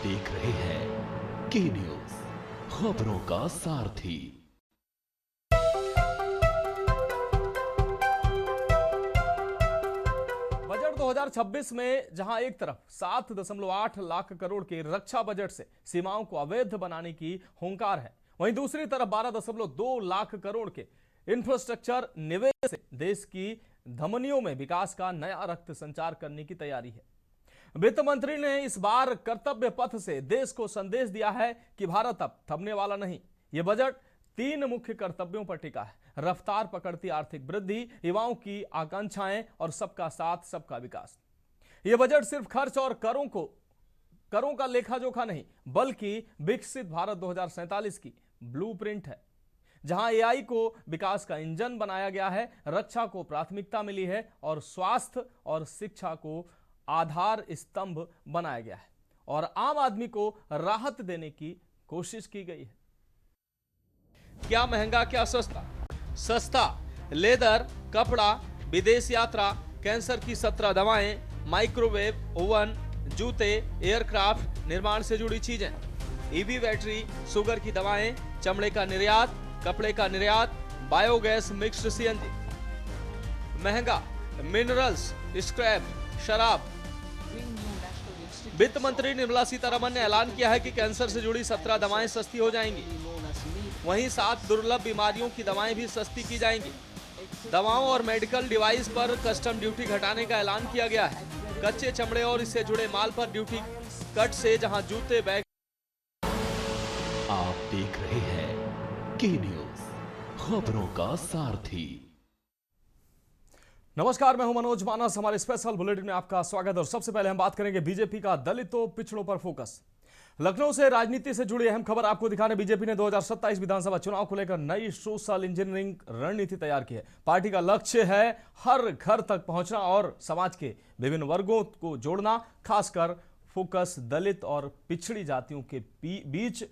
देख रहे हैं के न्यूज, खबरों का सारथी। बजट 2026 में जहां एक तरफ 7.8 लाख करोड़ के रक्षा बजट से सीमाओं को अवैध बनाने की हुंकार है, वहीं दूसरी तरफ 12.2 लाख करोड़ के इंफ्रास्ट्रक्चर निवेश से देश की धमनियों में विकास का नया रक्त संचार करने की तैयारी है। वित्त मंत्री ने इस बार कर्तव्य पथ से देश को संदेश दिया है कि भारत अब थमने वाला नहीं। यह बजट 3 मुख्य कर्तव्यों पर टिका है: रफ्तार पकड़ती आर्थिक वृद्धि, युवाओं की आकांक्षाएं और सबका साथ सबका विकास। यह बजट सिर्फ खर्च और करों का लेखा जोखा नहीं, बल्कि विकसित भारत 2047 की ब्लूप्रिंट है, जहां एआई को विकास का इंजन बनाया गया है, रक्षा को प्राथमिकता मिली है और स्वास्थ्य और शिक्षा को आधार स्तंभ बनाया गया है और आम आदमी को राहत देने की कोशिश की गई है। क्या महंगा क्या सस्ता? सस्ता लेदर, कपड़ा, विदेश यात्रा, कैंसर की 17 दवाएं, माइक्रोवेव, ओवन, जूते, एयरक्राफ्ट, निर्माण से जुड़ी चीजें, ईवी बैटरी, शुगर की दवाएं, चमड़े का निर्यात, कपड़े का निर्यात, बायोगैस, मिक्स्ड सीएनजी। महंगा मिनरल्स, स्क्रैप, शराब। वित्त मंत्री निर्मला सीतारमण ने ऐलान किया है कि कैंसर से जुड़ी 17 दवाएं सस्ती हो जाएंगी। वहीं 7 दुर्लभ बीमारियों की दवाएं भी सस्ती की जाएंगी। दवाओं और मेडिकल डिवाइस पर कस्टम ड्यूटी घटाने का ऐलान किया गया है। कच्चे चमड़े और इससे जुड़े माल पर ड्यूटी कट से जहां जूते, बैग। आप देख रहे हैं के न्यूज, खबरों का सारथी। नमस्कार, मैं हूं मनोज मानस। हमारे स्पेशल बुलेटिन में आपका स्वागत। और सबसे पहले हम बात करेंगे बीजेपी का दलितों पिछड़ों पर फोकस। लखनऊ से राजनीति से जुड़ी अहम खबर आपको दिखाने बीजेपी ने 2027 विधानसभा चुनाव को लेकर नई सोशल इंजीनियरिंग रणनीति तैयार की है। पार्टी का लक्ष्य है हर घर तक पहुंचना और समाज के विभिन्न वर्गों को जोड़ना। खासकर फोकस दलित और पिछड़ी जातियों के बीच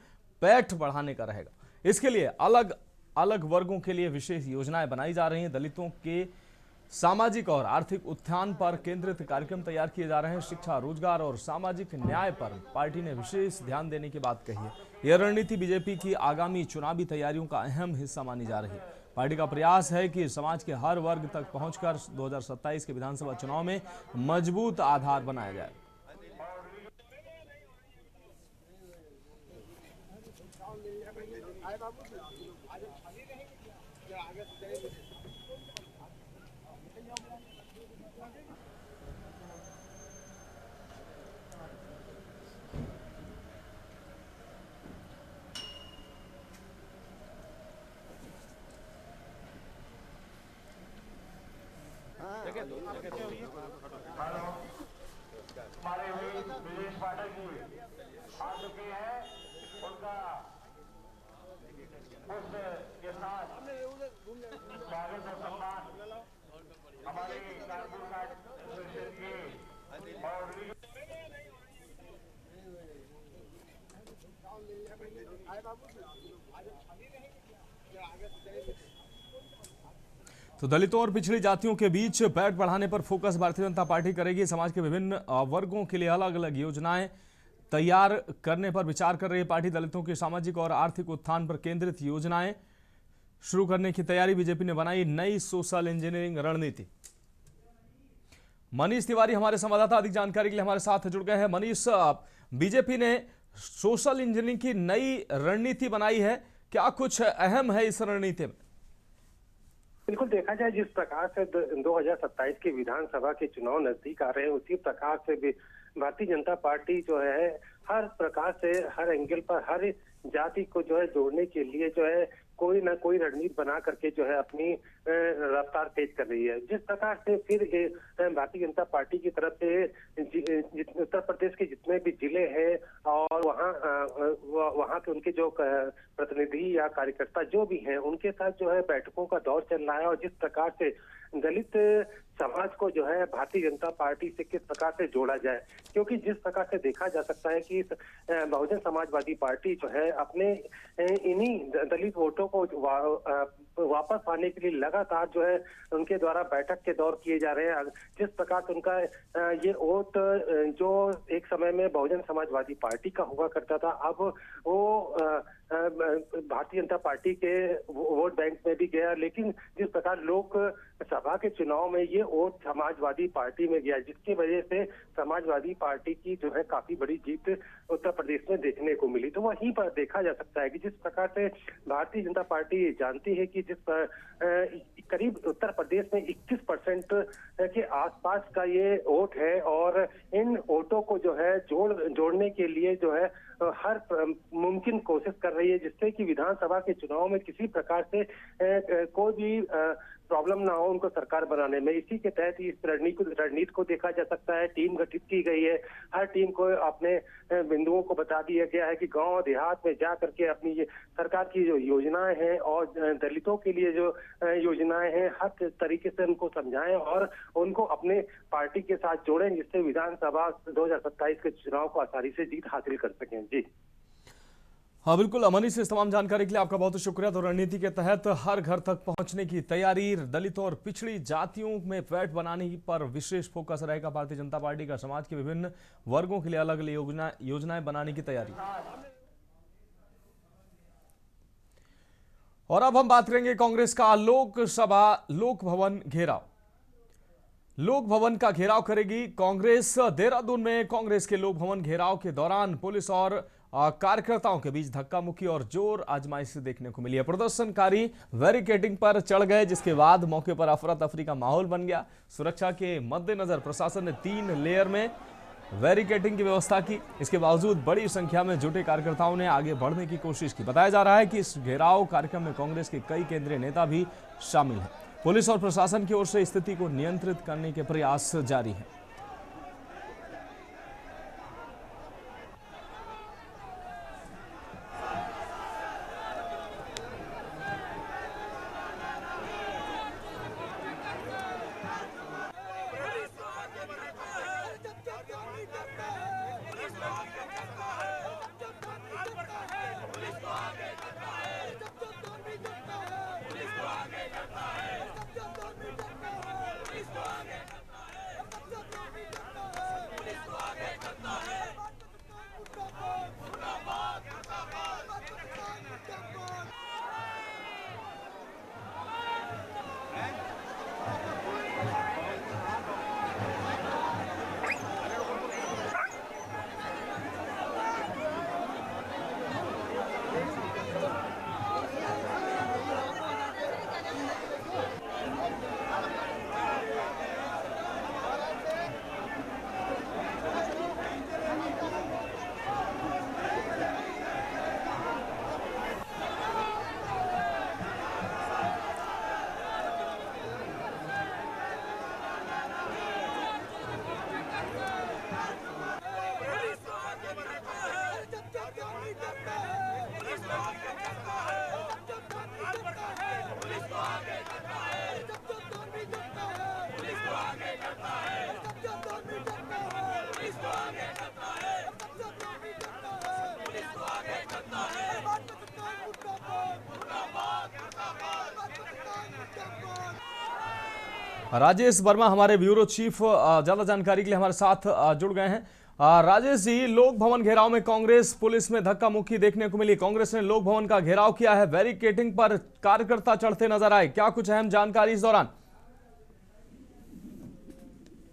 पैठ बढ़ाने का रहेगा। इसके लिए अलग अलग वर्गों के लिए विशेष योजनाएं बनाई जा रही हैं। दलितों के सामाजिक और आर्थिक उत्थान पर केंद्रित कार्यक्रम तैयार किए जा रहे हैं। शिक्षा, रोजगार और सामाजिक न्याय पर पार्टी ने विशेष ध्यान देने की बात कही है। यह रणनीति बीजेपी की आगामी चुनावी तैयारियों का अहम हिस्सा मानी जा रही है। पार्टी का प्रयास है कि समाज के हर वर्ग तक पहुंचकर 2027 के विधानसभा चुनाव में मजबूत आधार बनाया जाए। हमारे विदेश पाठक जी आ चुके हैं, उनका उसके साथ स्वागत और सम्मान हमारे कानपुर का एसोसिएशन के और तो दलितों और पिछड़ी जातियों के बीच पैठ बढ़ाने पर फोकस भारतीय जनता पार्टी करेगी। समाज के विभिन्न वर्गों के लिए अलग अलग योजनाएं तैयार करने पर विचार कर रही है पार्टी। दलितों के सामाजिक और आर्थिक उत्थान पर केंद्रित योजनाएं शुरू करने की तैयारी बीजेपी ने बनाई नई सोशल इंजीनियरिंग रणनीति। मनीष तिवारी हमारे संवाददाता अधिक जानकारी के लिए हमारे साथ जुड़ गए हैं। मनीष, बीजेपी ने सोशल इंजीनियरिंग की नई रणनीति बनाई है, क्या कुछ अहम है इस रणनीति में? बिल्कुल, देखा जाए जिस प्रकार से 2027 के विधानसभा के चुनाव नजदीक आ रहे हैं, उसी प्रकार से भी भारतीय जनता पार्टी जो है हर प्रकार से, हर एंगल पर, हर जाति को जो है जोड़ने के लिए जो है कोई ना कोई रणनीति बना करके जो है अपनी रफ्तार तेज कर रही है। जिस प्रकार से फिर भारतीय जनता पार्टी की तरफ से उत्तर प्रदेश के जितने भी जिले हैं और वहाँ के उनके जो प्रतिनिधि या कार्यकर्ता जो भी हैं, उनके साथ जो है बैठकों का दौर चल रहा है। और जिस प्रकार से दलित समाज को जो है भारतीय जनता पार्टी से किस प्रकार से जोड़ा जाए, क्योंकि जिस प्रकार से देखा जा सकता है कि बहुजन समाजवादी पार्टी जो है अपने इन्हीं दलित वोटों को वापस आने के लिए लगातार जो है उनके द्वारा बैठक के दौर किए जा रहे हैं। जिस प्रकार से उनका ये वोट जो एक समय में बहुजन समाजवादी पार्टी का हुआ करता था, अब वो भारतीय जनता पार्टी के वोट बैंक में भी गया, लेकिन जिस प्रकार लोक सभा के चुनाव में ये वोट समाजवादी पार्टी में गया, जिसकी वजह से समाजवादी पार्टी की जो है काफी बड़ी जीत उत्तर प्रदेश में देखने को मिली। तो वहीं पर देखा जा सकता है कि जिस प्रकार से भारतीय जनता पार्टी जानती है कि करीब उत्तर प्रदेश में 21% के आसपास का ये वोट है, और इन वोटों को जो है जोड़ने के लिए जो है हर मुमकिन कोशिश कर रही है, जिससे कि विधानसभा के चुनाव में किसी प्रकार से कोई भी प्रॉब्लम ना हो उनको सरकार बनाने में। इसी के तहत इस रणनीति को देखा जा सकता है। टीम गठित की गई है, हर टीम को अपने बिंदुओं को बता दिया गया है कि गांव देहात में जा करके अपनी ये सरकार की जो योजनाएं हैं और दलितों के लिए जो योजनाएं हैं, हर तरीके से उनको समझाएं और उनको अपने पार्टी के साथ जोड़ें, जिससे विधानसभा 2027 के चुनाव को आसानी से जीत हासिल कर सकें। जी हाँ बिल्कुल, अमनी से इस तमाम जानकारी के लिए आपका बहुत शुक्रिया। तो रणनीति के तहत हर घर तक पहुंचने की तैयारी, दलितों और पिछड़ी जातियों में वैट बनाने पर विशेष फोकस रहेगा भारतीय जनता पार्टी का। समाज के विभिन्न वर्गों के लिए अलग अलग योजनाएं बनाने की तैयारी। और अब हम बात करेंगे कांग्रेस का लोक भवन घेराव। लोक भवन का घेराव करेगी कांग्रेस। देहरादून में कांग्रेस के लोक भवन घेराव के दौरान पुलिस और कार्यकर्ताओं के बीच धक्का मुक्की और जोर आजमाइश देखने को मिली है। प्रदर्शनकारी बैरिकेडिंग पर चढ़ गए, जिसके बाद मौके पर अफरा तफरी का माहौल बन गया। सुरक्षा के मद्देनजर प्रशासन ने 3 लेयर में बैरिकेडिंग की व्यवस्था की। इसके बावजूद बड़ी संख्या में जुटे कार्यकर्ताओं ने आगे बढ़ने की कोशिश की। बताया जा रहा है कि इस घेराव कार्यक्रम में कांग्रेस के कई केंद्रीय नेता भी शामिल हैं। पुलिस और प्रशासन की ओर से स्थिति को नियंत्रित करने के प्रयास जारी हैं। राजेश वर्मा हमारे ब्यूरो चीफ ज्यादा जानकारी के लिए हमारे साथ जुड़ गए हैं। राजेश जी, लोक भवन घेराव में कांग्रेस पुलिस में धक्का मुक्की देखने को मिली। कांग्रेस ने लोक भवन का घेराव किया है, बैरिकेडिंग पर कार्यकर्ता चढ़ते नजर आए। क्या कुछ अहम जानकारी इस दौरान?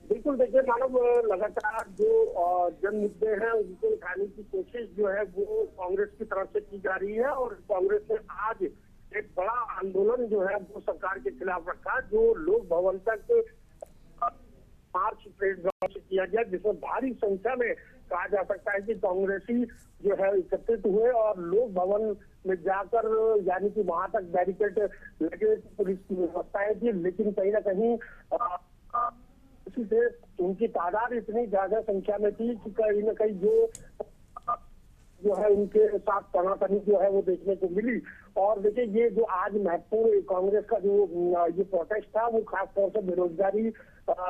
बिल्कुल, देखिए मानव, लगातार जो जन मुद्दे हैं उनको उठाने की कोशिश जो है वो कांग्रेस की तरफ से की जा रही है, और कांग्रेस ने आज एक बड़ा आंदोलन जो है वो सरकार के खिलाफ रखा, जो लोक भवन तक मार्च परेड से किया गया, जिसमें भारी संख्या में कहा जा सकता है कि कांग्रेसी जो है एकत्रित हुए और लोक भवन में जाकर, यानी कि वहां तक बैरिकेड लगे, पुलिस की व्यवस्थाएं थी, लेकिन कहीं ना कहीं इसी से उनकी तादाद इतनी ज्यादा संख्या में थी कि कहीं ना कहीं जो है उनके साथ तनातनी जो है वो देखने को मिली, और देखिए ये जो आज महत्वपूर्ण कांग्रेस का जो ये प्रोटेस्ट था वो खासतौर से बेरोजगारी,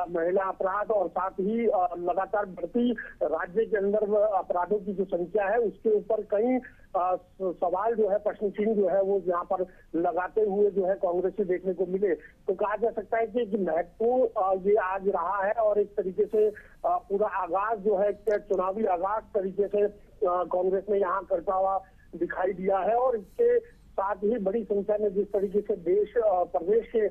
महिला अपराध और साथ ही लगातार बढ़ती राज्य के अंदर अपराधों की जो संख्या है उसके ऊपर कई सवाल जो है, प्रश्न चिन्ह जो है वो यहाँ पर लगाते हुए जो है कांग्रेस से देखने को मिले। तो कहा जा सकता है कि महत्वपूर्ण ये आज रहा है और एक तरीके से पूरा आगाज जो है चुनावी आगाज तरीके से कांग्रेस ने यहाँ करता हुआ दिखाई दिया है। और इसके साथ ही बड़ी संख्या में जिस तरीके से देश प्रदेश के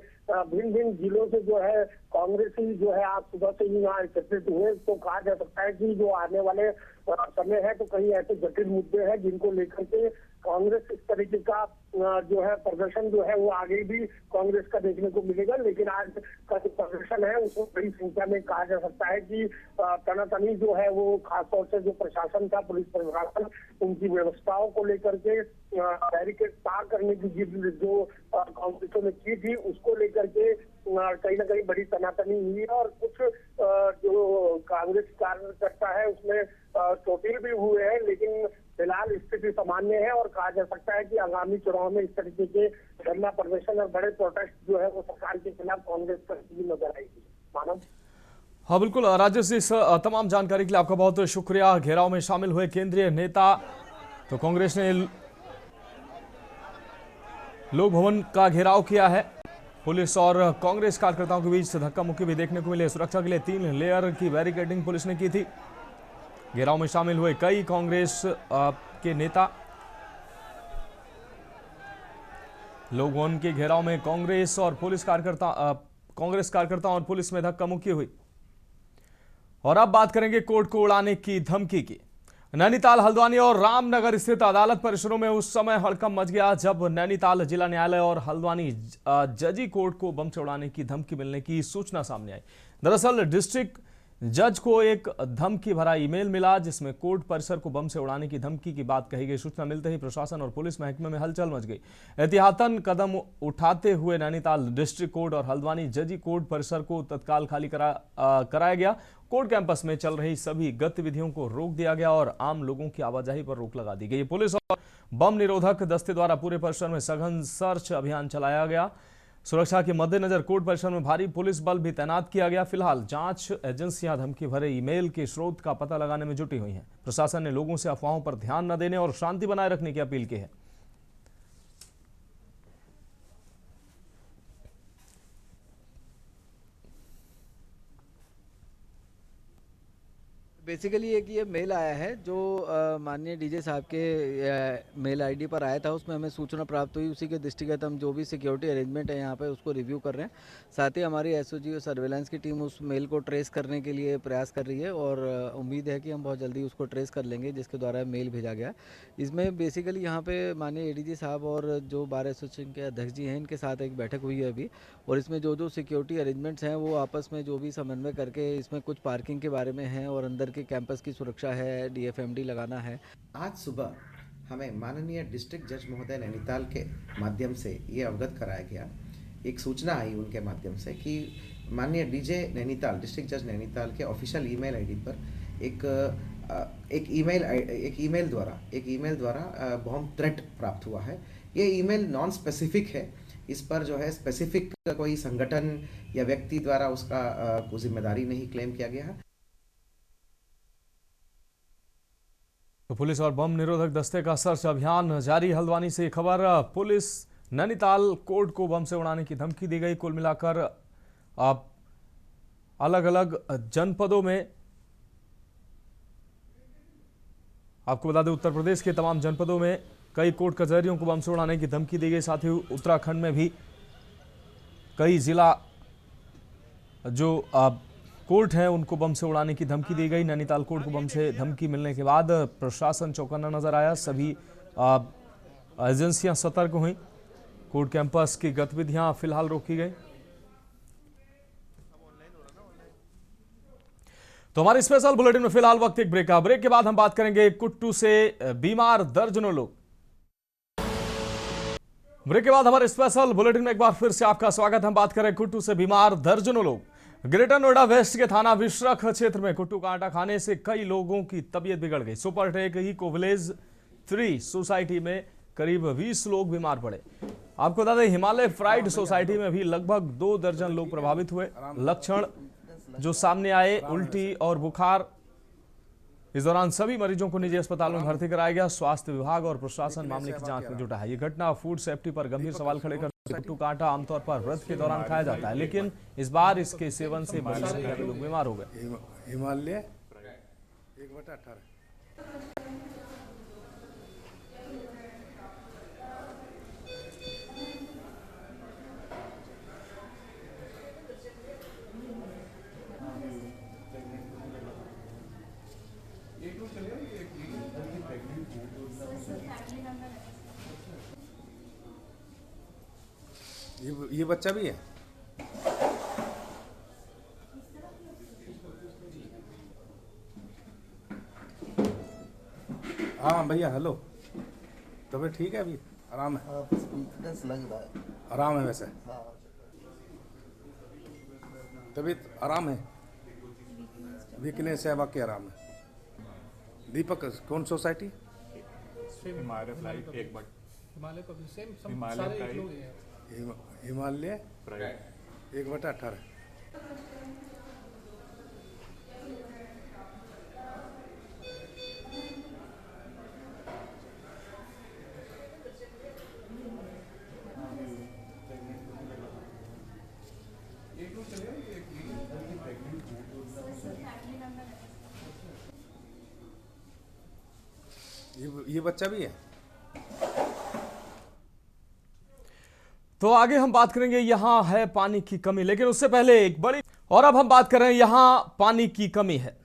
भिन्न भिन्न जिलों से जो है कांग्रेसी जो है आज सुबह से ही यहाँ एकत्रित हुए, तो कहा जा सकता है कि जो आने वाले समय है तो कई ऐसे जटिल मुद्दे हैं जिनको लेकर के कांग्रेस इस तरीके का जो है प्रदर्शन जो है वो आगे भी कांग्रेस का देखने को मिलेगा। लेकिन आज का जो प्रदर्शन है उसको बड़ी संख्या में कहा जा सकता है कि तनातनी जो है वो खासतौर से जो प्रशासन था, पुलिस प्रशासन, उनकी व्यवस्थाओं को लेकर के बैरिकेड पार करने की जो कांग्रेस ने की थी उसको लेकर के कहीं ना कहीं बड़ी तनातनी हुई है और कुछ जो कांग्रेस कार्यकर्ता है उसमें चोटिल भी हुए हैं। लेकिन फिलहाल स्थिति सामान्य है और कहा जा सकता है कि आगामी चुनाव में इस तरीके के धरना प्रदर्शन और बड़े प्रोटेस्ट जो है वो सरकार के खिलाफ कांग्रेस करती नजर आएगी। मानव। हाँ बिल्कुल राजेश जी, इस तमाम जानकारी के लिए आपका बहुत शुक्रिया। घेराव में शामिल हुए केंद्रीय नेता, तो कांग्रेस ने लोक भवन का घेराव किया है। पुलिस और कांग्रेस कार्यकर्ताओं के बीच धक्का मुक्की भी देखने को मिले। सुरक्षा के लिए 3 लेयर की बैरिकेडिंग पुलिस ने की थी। घेराव में शामिल हुए कई कांग्रेस के नेता। लोक भवन के घेराव में कांग्रेस कार्यकर्ताओं और पुलिस में धक्का मुक्की हुई। और अब बात करेंगे कोर्ट को उड़ाने की धमकी की। नैनीताल, हल्द्वानी और रामनगर स्थित अदालत परिसरों में उस समय हड़कंप मच गया जब नैनीताल जिला न्यायालय और हल्द्वानी जजी कोर्ट को बम से उड़ाने की धमकी मिलने की सूचना सामने आई। दरअसल डिस्ट्रिक्ट जज को एक धमकी भरा ईमेल मिला जिसमें कोर्ट परिसर को बम से उड़ाने की धमकी की बात कही गई। सूचना मिलते ही प्रशासन और पुलिस महकमे में हलचल मच गई। एहतियातन कदम उठाते हुए नैनीताल डिस्ट्रिक्ट कोर्ट और हल्द्वानी जजी कोर्ट परिसर को तत्काल खाली कराया गया। कोर्ट कैंपस में चल रही सभी गतिविधियों को रोक दिया गया और आम लोगों की आवाजाही पर रोक लगा दी गई। पुलिस और बम निरोधक दस्ते द्वारा पूरे परिसर में सघन सर्च अभियान चलाया गया। सुरक्षा के मद्देनजर कोर्ट परिसर में भारी पुलिस बल भी तैनात किया गया। फिलहाल जांच एजेंसियां धमकी भरे ईमेल के स्रोत का पता लगाने में जुटी हुई हैं। प्रशासन ने लोगों से अफवाहों पर ध्यान न देने और शांति बनाए रखने की अपील की है। बेसिकली एक ये मेल आया है जो माननीय डीजे साहब के मेल आईडी पर आया था। उसमें हमें सूचना प्राप्त हुई। उसी के दृष्टिगत हम जो भी सिक्योरिटी अरेंजमेंट है यहाँ पे उसको रिव्यू कर रहे हैं। साथ ही हमारी एसओजी और सर्वेलेंस की टीम उस मेल को ट्रेस करने के लिए प्रयास कर रही है और उम्मीद है कि हम बहुत जल्दी उसको ट्रेस कर लेंगे जिसके द्वारा मेल भेजा गया। इसमें बेसिकली यहाँ पे माननीय एडीजी साहब और जो बार एसोसिएशन के अध्यक्ष जी हैं इनके साथ एक बैठक हुई है अभी, और इसमें जो सिक्योरिटी अरेंजमेंट्स हैं वो आपस में जो भी समन्वय करके, इसमें कुछ पार्किंग के बारे में है और अंदर के कैंपस की सुरक्षा है, डीएफएमडी लगाना है। आज सुबह हमें माननीय डिस्ट्रिक्ट जज महोदय नैनीताल के माध्यम से ये अवगत कराया गया, एक सूचना आई उनके माध्यम से कि माननीय डीजे नैनीताल, डिस्ट्रिक्ट जज नैनीताल के ऑफिशियल ईमेल आईडी पर एक ईमेल द्वारा बॉम्ब थ्रेट प्राप्त हुआ है। ये ईमेल नॉन स्पेसिफिक है। इस पर जो है स्पेसिफिक कोई संगठन या व्यक्ति द्वारा उसका कोई जिम्मेदारी नहीं क्लेम किया गया है। तो पुलिस और बम निरोधक दस्ते का सर्च अभियान जारी। हल्द्वानी से खबर, पुलिस नैनीताल कोर्ट को बम से उड़ाने की धमकी दी गई। कुल मिलाकर अलग अलग जनपदों में, आपको बता दें उत्तर प्रदेश के तमाम जनपदों में कई कोर्ट कचहरियों को बम से उड़ाने की धमकी दी गई। साथ ही उत्तराखंड में भी कई जिला जो कोर्ट हैं उनको बम से उड़ाने की धमकी दी गई। नैनीताल कोर्ट को बम से धमकी मिलने के बाद प्रशासन चौकन्ना नजर आया। सभी एजेंसियां सतर्क हुई। कोर्ट कैंपस की गतिविधियां फिलहाल रोकी गई। तो हमारे स्पेशल बुलेटिन में फिलहाल वक्त एक ब्रेक का। ब्रेक के बाद हम बात करेंगे कुट्टू से बीमार दर्जनों लोग। ब्रेक के बाद हमारे स्पेशल बुलेटिन में एक बार फिर से आपका स्वागत। हम बात करें कुट्टू से बीमार दर्जनों लोग। ग्रेटर नोएडा वेस्ट के थाना विश्रख क्षेत्र में कुट्टू का आटा खाने से कई लोगों की तबीयत बिगड़ गई। सुपरटेक इको विलेज 3 सोसाइटी में करीब 20 लोग बीमार पड़े। आपको बता दें हिमालय फ्राइड सोसाइटी में भी लगभग 2 दर्जन लोग प्रभावित हुए। लक्षण जो सामने आए उल्टी और बुखार। इस दौरान सभी मरीजों को निजी अस्पतालों में भर्ती कराया गया। स्वास्थ्य विभाग और प्रशासन मामले की जांच में जुटा है। ये घटना फूड सेफ्टी पर गंभीर सवाल खड़े करती है। कुट्टू का आटा आमतौर पर व्रत के दौरान खाया जाता है, लेकिन इस बार इसके सेवन से बड़ी संख्या में लोग बीमार हो गए। हिमालय 1/18 ये बच्चा भी है। हाँ भैया हेलो, तबीयत ठीक है? अभी आराम है? लग रहा है। आराम है वैसे? तबीयत आराम है? वीकनेस है, बाकी आराम है। दीपक कौन सोसाइटी? हिमालय फ्लाइट एक बट हिमालय का भी सेम हिमालय सारे फ्लाइट लोग हैं। हिमालय फ्लाइट 1/18 ये बच्चा भी है। तो आगे हम बात करेंगे यहां है पानी की कमी, लेकिन उससे पहले एक बड़ी और अब हम बात कर रहे हैं यहां पानी की कमी है।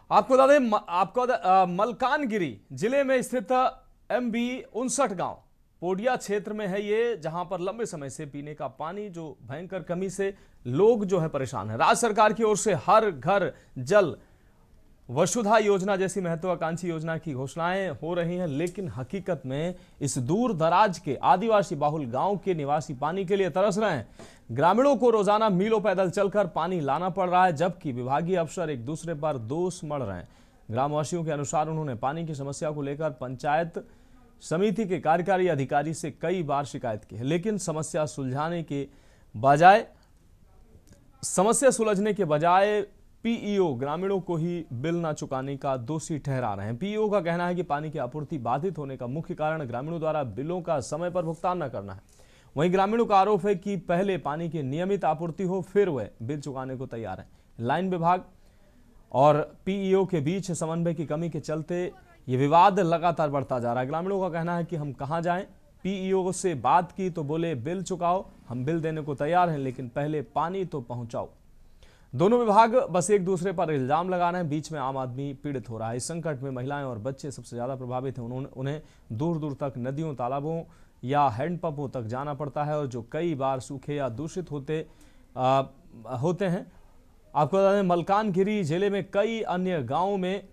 आपको बता दें आपको मलकानगिरी जिले में स्थित MB 59 गांव पोडिया क्षेत्र में है ये, जहां पर लंबे समय से पीने का पानी जो भयंकर कमी से लोग जो है परेशान है। राज्य सरकार की ओर से हर घर जल वसुधा योजना जैसी महत्वाकांक्षी योजना की घोषणाएं हो रही हैं, लेकिन हकीकत में इस दूर दराज के आदिवासी बाहुल गांव के निवासी पानी के लिए तरस रहे हैं। ग्रामीणों को रोजाना मीलों पैदल चलकर पानी लाना पड़ रहा है, जबकि विभागीय अफसर एक दूसरे पर दोष मढ़ रहे हैं। ग्रामवासियों के अनुसार उन्होंने पानी की समस्या को लेकर पंचायत समिति के कार्यकारी अधिकारी से कई बार शिकायत की है, लेकिन समस्या सुलझने के बजाय PEO ग्रामीणों को ही बिल न चुकाने का दोषी ठहरा रहे हैं। PEO का कहना है कि पानी की आपूर्ति बाधित होने का मुख्य कारण ग्रामीणों द्वारा बिलों का समय पर भुगतान न करना है। वहीं ग्रामीणों का आरोप है कि पहले पानी की नियमित आपूर्ति हो, फिर वे बिल चुकाने को तैयार हैं। लाइन विभाग और PEO के बीच समन्वय की कमी के चलते ये विवाद लगातार बढ़ता जा रहा है। ग्रामीणों का कहना है कि हम कहां जाएं, PEO से बात की तो बोले बिल चुकाओ, हम बिल देने को तैयार हैं, लेकिन पहले पानी तो पहुंचाओ। दोनों विभाग बस एक दूसरे पर इल्जाम लगा रहे हैं, बीच में आम आदमी पीड़ित हो रहा है। इस संकट में महिलाएं और बच्चे सबसे ज्यादा प्रभावित हैं। उन्हें दूर दूर तक नदियों, तालाबों या हैंडपंपों तक जाना पड़ता है, और जो कई बार सूखे या दूषित होते हैं। आपको बता दें मलकानगिरी जिले में कई अन्य गांवों में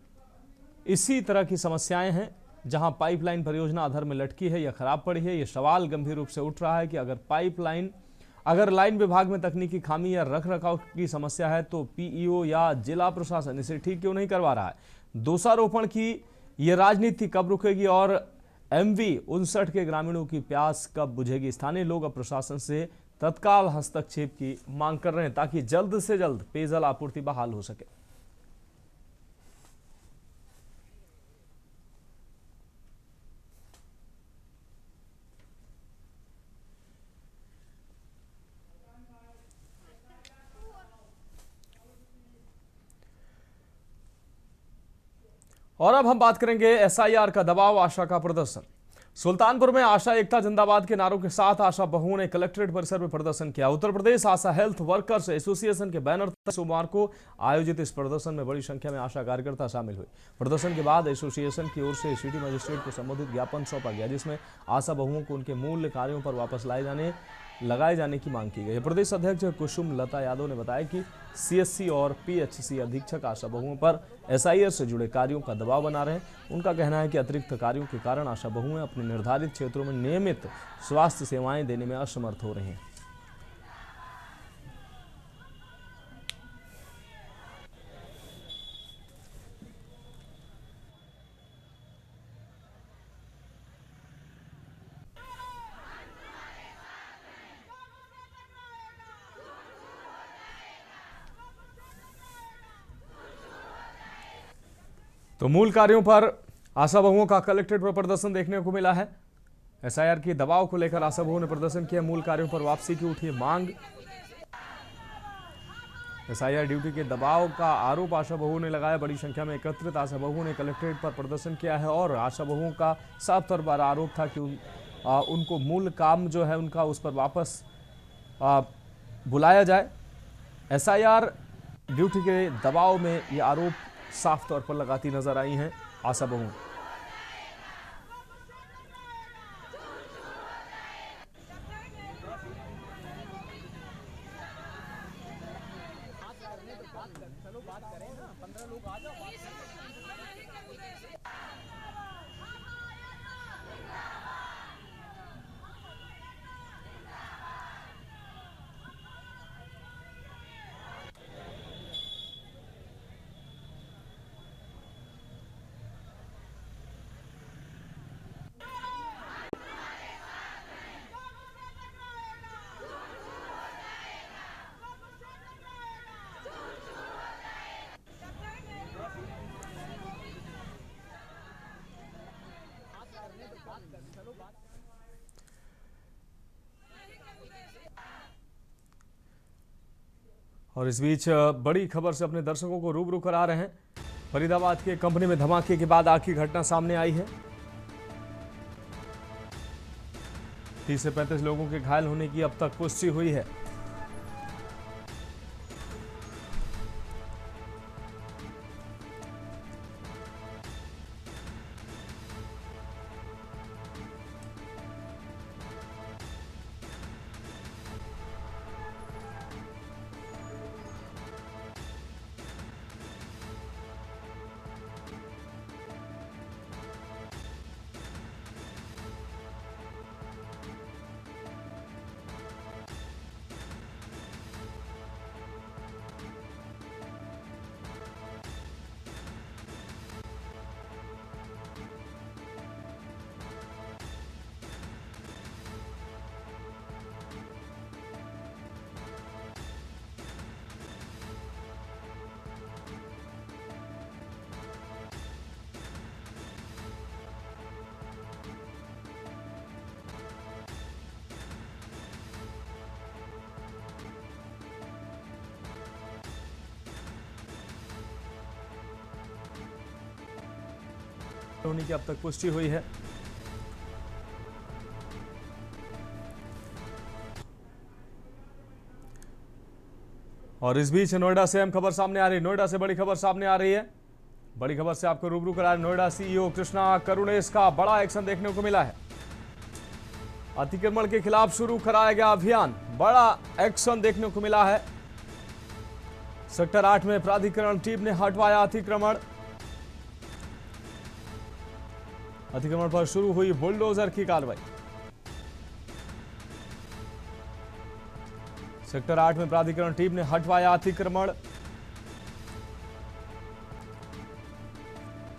इसी तरह की समस्याएं हैं, जहां पाइपलाइन परियोजना अधर में लटकी है या खराब पड़ी है। यह सवाल गंभीर रूप से उठ रहा है कि अगर लाइन विभाग में तकनीकी खामी या रखरखाव की समस्या है तो PEO या जिला प्रशासन इसे ठीक क्यों नहीं करवा रहा है। दोषारोपण की यह राजनीति कब रुकेगी और MB 59 के ग्रामीणों की प्यास कब बुझेगी। स्थानीय लोग अब प्रशासन से तत्काल हस्तक्षेप की मांग कर रहे हैं, ताकि जल्द से जल्द पेयजल आपूर्ति बहाल हो सके। और अब हम बात करेंगे SIR का दबाव, आशा का प्रदर्शन। सुल्तानपुर में आशा एकता जिंदाबाद के नारों के साथ आशा बहुओं ने कलेक्ट्रेट परिसर में प्रदर्शन किया। उत्तर प्रदेश आशा हेल्थ वर्कर्स एसोसिएशन के बैनर तले सोमवार को आयोजित इस प्रदर्शन में बड़ी संख्या में आशा कार्यकर्ता शामिल हुए। प्रदर्शन के बाद एसोसिएशन की ओर से सिटी मजिस्ट्रेट को संबोधित ज्ञापन सौंपा गया, जिसमें आशा बहुओं को उनके मूल कार्यों पर वापस लगाए जाने की मांग की गई। प्रदेश अध्यक्ष कुसुम लता यादव ने बताया कि CSC और PHC अधीक्षक आशा बहुओं पर SIR से जुड़े कार्यों का दबाव बना रहे हैं। उनका कहना है कि अतिरिक्त कार्यों के कारण आशा बहुएं अपने निर्धारित क्षेत्रों में नियमित स्वास्थ्य सेवाएं देने में असमर्थ हो रही हैं। तो मूल कार्यों पर आशा बहुओं का कलेक्ट्रेट पर प्रदर्शन देखने को मिला है। एसआईआर के दबाव को लेकर आशा बहुओं ने प्रदर्शन किया। मूल कार्यों पर वापसी की उठी मांग। एसआईआर ड्यूटी के दबाव का आरोप आशा बहुओं ने लगाया। बड़ी संख्या में एकत्रित आशा बहुओं ने कलेक्ट्रेट पर प्रदर्शन किया है और आशा बहुओं का साफ तौर पर आरोप था कि उनको मूल काम जो है उनका उस पर वापस बुलाया जाए। एसआईआर ड्यूटी के दबाव में ये आरोप साफ तौर पर लगाती नजर आई हैं आशा बहुओं। और इस बीच बड़ी खबर से अपने दर्शकों को रूबरू करा रहे हैं। फरीदाबाद के कंपनी में धमाके के बाद आग की घटना सामने आई है। 30 से 35 लोगों के घायल होने की अब तक पुष्टि हुई है। होने की अब तक पुष्टि हुई है। और इस बीच नोएडा से अहम खबर सामने आ रही है। नोएडा से बड़ी खबर सामने आ रही है। बड़ी खबर से आपको रूबरू करा। नोएडा सीईओ कृष्णा करुणेश का बड़ा एक्शन देखने को मिला है। अतिक्रमण के खिलाफ शुरू कराया गया अभियान, बड़ा एक्शन देखने को मिला है। सेक्टर 8 में प्राधिकरण टीम ने हटवाया अतिक्रमण। अतिक्रमण पर शुरू हुई बुलडोजर की कार्रवाई। सेक्टर 8 में प्राधिकरण टीम ने हटवाया अतिक्रमण।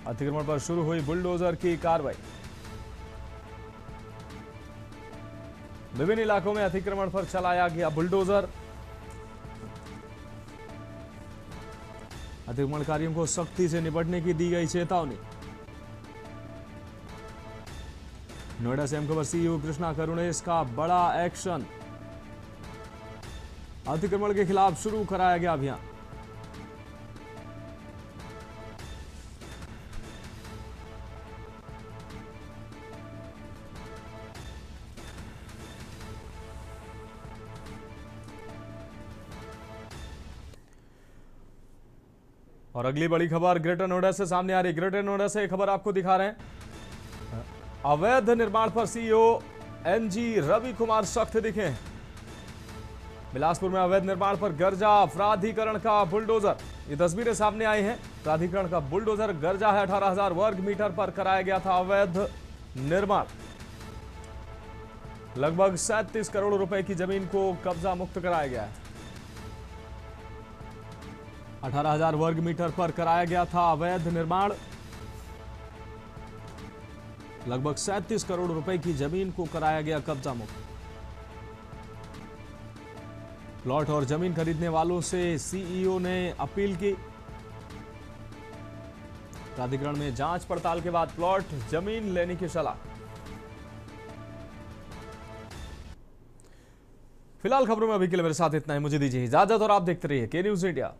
अतिक्रमण पर शुरू हुई बुलडोजर की कार्रवाई। विभिन्न इलाकों में अतिक्रमण पर चलाया गया बुलडोजर। अतिक्रमणकारियों को सख्ती से निपटने की दी गई चेतावनी। नोएडा से अहम खबर, सीईओ कृष्णा करुणेश का बड़ा एक्शन। अतिक्रमण के खिलाफ शुरू कराया गया अभियान। और अगली बड़ी खबर ग्रेटर नोएडा से सामने आ रही। ग्रेटर नोएडा से एक खबर आपको दिखा रहे हैं। अवैध निर्माण पर सीईओ एनजी रवि कुमार सख्त दिखे हैं। बिलासपुर में अवैध निर्माण पर गर्जा प्राधिकरण का बुलडोजर। ये तस्वीरें सामने आई हैं। प्राधिकरण का बुलडोजर गर्जा है। 18,000 वर्ग मीटर पर कराया गया था अवैध निर्माण। लगभग 37 करोड़ रुपए की जमीन को कब्जा मुक्त कराया गया है। 18,000 वर्ग मीटर पर कराया गया था अवैध निर्माण। लगभग 37 करोड़ रुपए की जमीन को कराया गया कब्जा मुक्त। प्लॉट और जमीन खरीदने वालों से सीईओ ने अपील की। प्राधिकरण में जांच पड़ताल के बाद प्लॉट जमीन लेने की सलाह। फिलहाल खबरों में अभी के लिए मेरे साथ इतना ही। मुझे दीजिए इजाजत और आप देखते रहिए के न्यूज़ इंडिया।